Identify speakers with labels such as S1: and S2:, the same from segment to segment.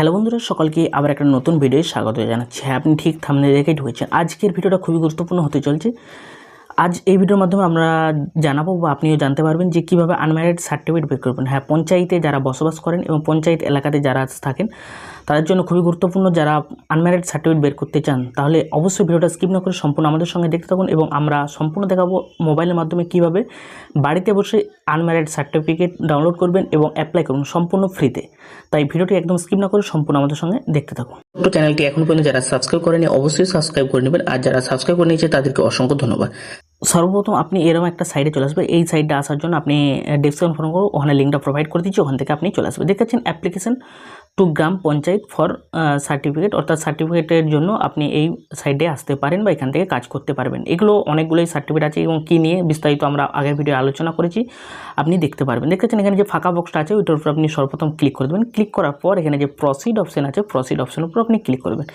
S1: Hello বন্ধুরা, সকলকে আবার একটা নতুন ভিডিওয় স্বাগত জানাচ্ছি। হ্যাঁ, আপনি ঠিক থাম্বনেল দেখেই ঢুকেছেন। আজকের ভিডিওটা খুবই গুরুত্বপূর্ণ হতে চলছে। আজ এই ভিডিওর মাধ্যমে আমরা জানাবো বা আপনিও জানতে পারবেন যে কীভাবে আনম্যারিড সার্টিফিকেট বের করবেন। হ্যাঁ, পঞ্চায়েতে যারা বসবাস করেন এবং পঞ্চায়েত এলাকাতে যারা থাকেন তাদের জন্য খুবই গুরুত্বপূর্ণ। যারা আনম্যারিড সার্টিফিকেট বের করতে চান তাহলে অবশ্যই ভিডিওটা স্কিপ না করে সম্পূর্ণ আমাদের সঙ্গে দেখতে থাকুন এবং আমরা সম্পূর্ণ দেখাবো মোবাইলের মাধ্যমে কীভাবে বাড়িতে বসে আনম্যারিড সার্টিফিকেট ডাউনলোড করবেন এবং অ্যাপ্লাই করুন সম্পূর্ণ ফ্রিতে। তাই ভিডিওটি একদম স্কিপ না করে সম্পূর্ণ আমাদের সঙ্গে দেখতে থাকুন। তো চ্যানেলটি এখন পর্যন্ত যারা সাবস্ক্রাইব করেনি অবশ্যই সাবস্ক্রাইব করে নেবেন, আর যারা সাবস্ক্রাইব করে নিয়েছে তাদেরকে অসংখ্য ধন্যবাদ। সর্বপ্রথম আপনি এরকম একটা সাইডে চলে আসবে। এই সাইডটা আসার জন্য আপনি ডেসক্রিপশন ফোন করো, ওখানে লিঙ্কটা প্রোভাইড করে দিচ্ছি, ওখান থেকে আপনি চলে আসবে। দেখেছেন অ্যাপ্লিকেশন টু গ্রাম পঞ্চায়েত ফর সার্টিফিকেট, অর্থাৎ সার্টিফিকেটের জন্য আপনি এই সাইডে আসতে পারেন বা এখান থেকে কাজ করতে পারবেন। এগুলো অনেকগুলোই সার্টিফিকেট আছে এবং কী নিয়ে বিস্তারিত আমরা আগের ভিডিও আলোচনা করেছি, আপনি দেখতে পারবেন। দেখেছেন এখানে যে ফাঁকা বক্সটা আছে ওইটার উপর আপনি সর্বপ্রথম ক্লিক করে দেবেন। ক্লিক করার পর এখানে যে প্রসিড অপশন আছে প্রসিড অপশনের উপর আপনি ক্লিক করবেন।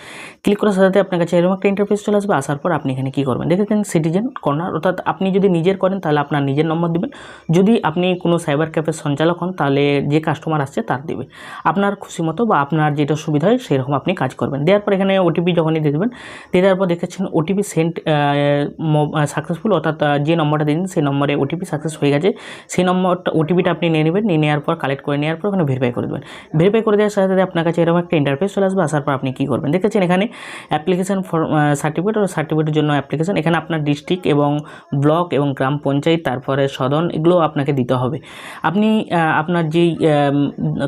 S1: ক্লিক করার সাথে আপনার কাছে এরকম একটা ইন্টারফেস চলে আসবে। আসার পর আপনি এখানে কী করবেন, দেখেছেন সিটিজেন কর্নার, অর্থাৎ আপনি যদি নিজের করেন তাহলে আপনার নিজের নম্বর দেবেন। যদি আপনি কোনো সাইবার ক্যাফের সঞ্চালক হন তাহলে যে কাস্টমার আসছে তার দেবে। আপনার খুশি মতো বা আপনার যেটা সুবিধা হয় সেরকম আপনি কাজ করবেন। দেওয়ার পর এখানে ওটিপি যখনই দেবেন, দিয়ে দেওয়ার পর দেখেছেন ওটিপি সেন্ট সাকসেসফুল, অর্থাৎ যে নম্বরটা দিন সেই নম্বরে ওটিপি সাকসেস হয়ে গেছে। সেই নম্বরটা ওটিপিটা আপনি নিয়ে নেবেন, নিয়ে নেওয়ার পর কালেক্ট করে নেওয়ার পর ওখানে ভেরিফাই করে দেবেন। ভেরিফাই করে দেওয়ার সাথে সাথে আপনার কাছে এরকম একটা ইন্টারফেস চলে আসবে। আসার পর আপনি কী করবেন, দেখেছেন এখানে অ্যাপ্লিকেশন ফর সার্টিফিকেট ও সার্টিফিকেটের জন্য অ্যাপ্লিকেশন। এখানে আপনার ডিস্ট্রিক্ট এবং ব্লক এবং গ্রাম পঞ্চায়েত, তারপরে সদন, এগুলো আপনাকে দিতে হবে। আপনি আপনার যেই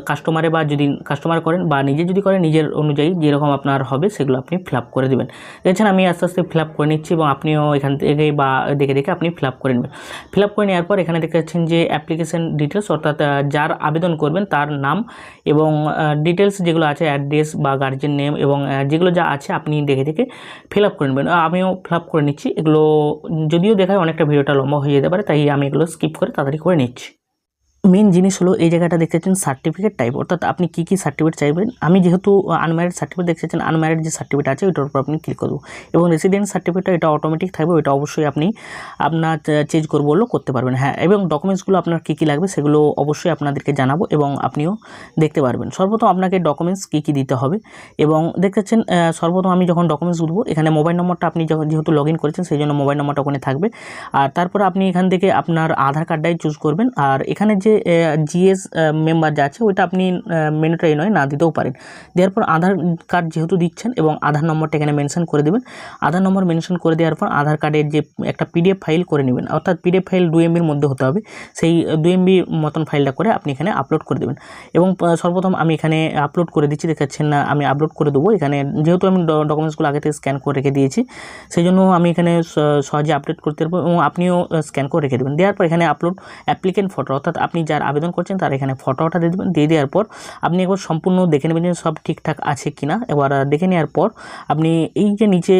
S1: কাস্টমারে বা যদি কাস্টমার করেন বা নিজে যদি করেন নিজের অনুযায়ী যেরকম আপনার হবে সেগুলো আপনি ফিল আপ করে দেবেন। দেখছেন আমি আস্তে আস্তে ফিল আপ করে নিচ্ছি এবং আপনিও এখান থেকে বা দেখে দেখে আপনি ফিল আপ করে নেবেন। ফিল আপ করে নেওয়ার পর এখানে দেখতে পাচ্ছেন যে অ্যাপ্লিকেশন ডিটেলস, অর্থাৎ যার আবেদন করবেন তার নাম এবং ডিটেলস যেগুলো আছে অ্যাড্রেস বা গার্জেন নেম এবং যেগুলো যা আছে আপনি দেখে দেখে ফিল আপ করে নেবেন। আমিও ফিল আপ করে নিচ্ছি। এগুলো যদিও দেখায় অনেকটা ভিডিওটা লম্বা হয়ে যেতে পারে, তাই আমি এগুলো স্কিপ করে তাড়াতাড়ি করে নিচ্ছি। মেন জিনিস হলো এই জায়গাটা দেখতেছেন সার্টিফিকেট টাইপ, অর্থাৎ আপনি কী কী সার্টিফিকেট চাইবেন। আমি যেহেতু আনম্যারিড সার্টিফিকেট দেখতেছেন, আনম্যারিড যে সার্টিফিকেট আছে ওইটার উপর আপনি ক্লিক করবো এবং রেসিডেন্ট সার্টিফিকেটটা এটা অটোমেটিক থাকবে, ওইটা অবশ্যই আপনি আপনার চেঞ্জ করবো বললেও করতে পারবেন। হ্যাঁ, এবং ডকুমেন্টসগুলো আপনার কী কী লাগবে সেগুলো অবশ্যই আপনাদেরকে জানাবো এবং আপনিও দেখতে পারবেন। সর্বপ্রথম আপনাকে ডকুমেন্টস কী কী দিতে হবে এবং দেখতেছেন সর্বপ্রথম আমি যখন ডকুমেন্টস দেবো এখানে মোবাইল নম্বরটা আপনি যখন যেহেতু লগ ইন করেছেন সেই জন্য মোবাইল নম্বরটা ওখানে থাকবে। আর তারপরে আপনি এখান থেকে আপনার আধার কার্ডটাই চুজ করবেন। আর এখানে যে জিএস মেম্বার যা আছে ওইটা আপনি মেনুটাই নয় না দিতেও পারেন। দেওয়ার পর আধার কার্ড যেহেতু দিচ্ছেন এবং আধার নম্বরটা এখানে মেনশন করে দেবেন। আধার নম্বর মেনশন করে দেওয়ার পর আধার কার্ডের যে একটা পিডিএফ ফাইল করে নেবেন, অর্থাৎ পিডিএফ ফাইল 2 MBর মধ্যে হতে হবে। সেই 2 MB মতন ফাইলটা করে আপনি এখানে আপলোড করে দেবেন এবং সর্বপ্রথম আমি এখানে আপলোড করে দিচ্ছি। দেখাচ্ছেন না, আমি আপলোড করে দেবো। এখানে যেহেতু আমি ডকুমেন্টসগুলো আগে থেকে স্ক্যান করে রেখে দিয়েছি সেই জন্য আমি এখানে সহজে আপডেট করতে পারবো এবং আপনিও স্ক্যান করে রেখে দেবেন। দেওয়ার পর এখানে আপলোড অ্যাপ্লিকেন্ট ফটো, অর্থাৎ আপনি যার আবেদন করছেন তার এখানে ফটোটা দিয়ে দেবেন। দিয়ে দেওয়ার পর আপনি একবার সম্পূর্ণ দেখে নেবেন যে সব ঠিকঠাক আছে কিনা। এবার দেখে নেওয়ার পর আপনি এই যে নিচে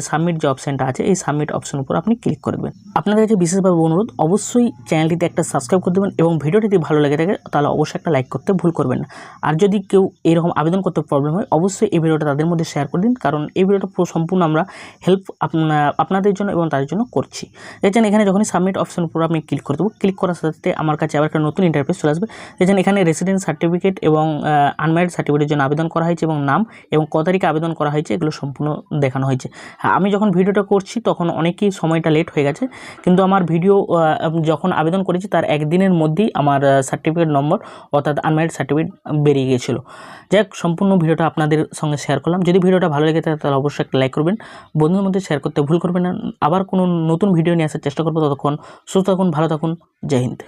S1: সাবমিট যে অপশানটা আছে এই সাবমিট অপশন উপর আপনি ক্লিক করে দেবেন। আপনাদের কাছে বিশেষভাবে অনুরোধ অবশ্যই চ্যানেলটিতে একটা সাবস্ক্রাইব করে দেবেন এবং ভিডিওটি যদি ভালো লেগে থাকে তাহলে অবশ্যই একটা লাইক করতে ভুল করবেন না। আর যদি কেউ এরকম আবেদন করতে প্রবলেম হয় অবশ্যই এই ভিডিওটা তাদের মধ্যে শেয়ার করে দিন, কারণ এই ভিডিওটা সম্পূর্ণ আমরা হেল্প আপনাদের জন্য এবং তাদের জন্য করছি। দেখছেন এখানে যখনই সাবমিট অপশন উপর আপনি ক্লিক করে দেবো, ক্লিক করার সাথে সাথে আমার কাছে আবার একটা নতুন ইন্টারফেস চলে আসবে। দেখছেন এখানে রেসিডেন্ট সার্টিফিকেট এবং আনম্যারিড সার্টিফিকেটের জন্য আবেদন করা হয়েছে এবং নাম এবং কত তারিখে আবেদন করা হয়েছে এগুলো সম্পূর্ণ দেখানো হয়েছে। হ্যাঁ, আমি যখন ভিডিওটা করছি তখন অনেকই সময়টা লেট হয়ে গেছে, কিন্তু আমার ভিডিও যখন আবেদন করেছি তার একদিনের মধ্যেই আমার সার্টিফিকেট নম্বর অর্থাৎ আনম্যারিড সার্টিফিকেট বেরিয়ে গিয়েছিলো। যাক, সম্পূর্ণ ভিডিওটা আপনাদের সঙ্গে শেয়ার করলাম। যদি ভিডিওটা ভালো লেগে থাকে তাহলে অবশ্যই একটা লাইক করবেন, বন্ধুদের মধ্যে শেয়ার করতে ভুল করবেন না। আবার কোনো নতুন ভিডিও নিয়ে আসার চেষ্টা করবো। ততক্ষণ সুস্থ থাকুন, ভালো থাকুন, জয় হিন্দ।